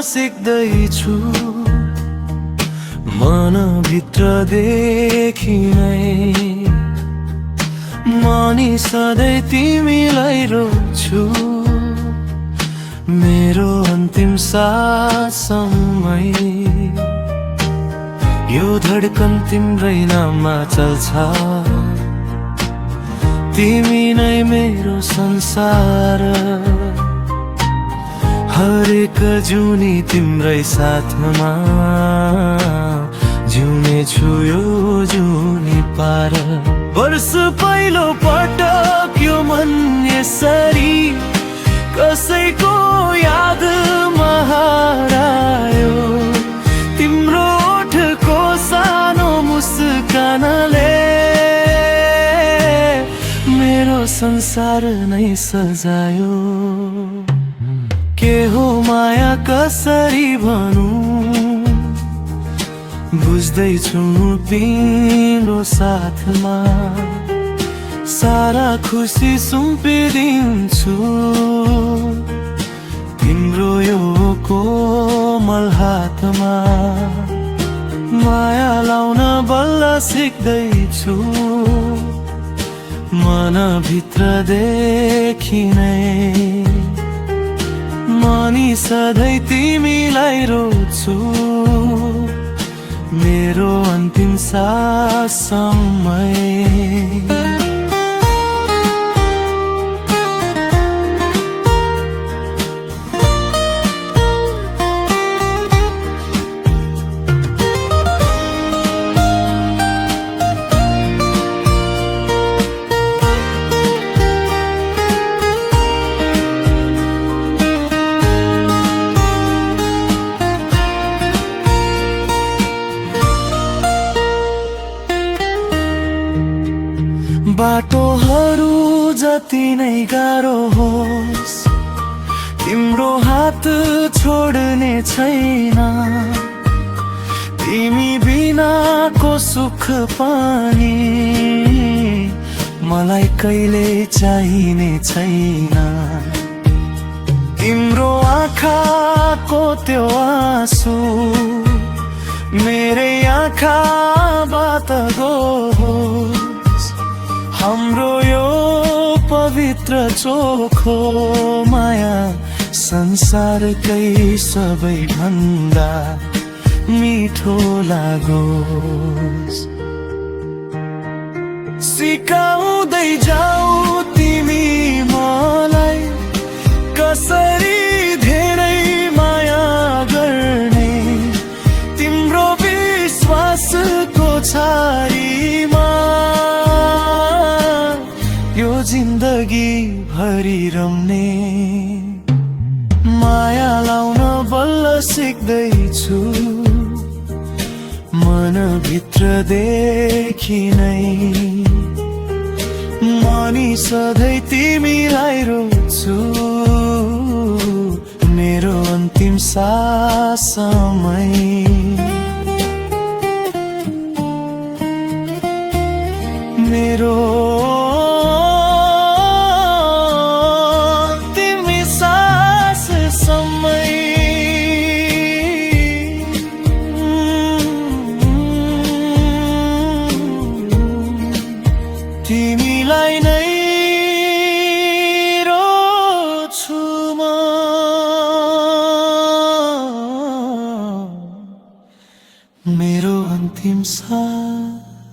सिक्दैछु मनभित्रदेखि नै मनी सधैँ तिमीलाई रोज्छु मेरो अन्तिम साससम्मै यो धड्कन तिम्रै नाममा चल्छ तिमी नै मेरो संसार हरेक जुनी तिम्रै साथमा जिउने छु यो जुनी पार वर्ष पहिलो पटक यो मन यसरी कसैको यादमा हरायो तिम्रो ओठको सानो मुस्कानले मेरो संसार नै सजायो के हो माया कसरी भनौं बुझ्दैछु तिम्रो साथमा सारा खुसी सुम्पिदिन्छु तिम्रो यो कोमल हातमा माया लाउन बल्ल सिक्दैछु मनभित्रदेखि नै मनी सधैँ तिमीलाई रोज्छु मेरो अन्तिम साससम्मै बाटोहरू जति नै गाह्रो होस् तिम्रो हात छोड्ने छैन तिमी बिनाको सुख पनि मलाई कहिले चाहिने छैन तिम्रो आँखाको त्यो आँसु मेरै आँखाबाट गयो हाम्रो यो पवित्र चोखो माया संसारकै सबैभन्दा मिठो लागोस् सिकाउँदै जाऊ तिमी मलाई कसरी धेरै माया गर्ने तिम्रो विश्वासको छारीमा यो जिन्दगी भरि रम्ने माया लाउन बल्ल सिक्दैछु मनभित्रदेखि नै मनी सधैँ तिमीलाई रोज्छु मेरो अन्तिम साससम्मै मेरो तिमीलाई नै रोज्छु म मेरो अन्तिम साससम्मै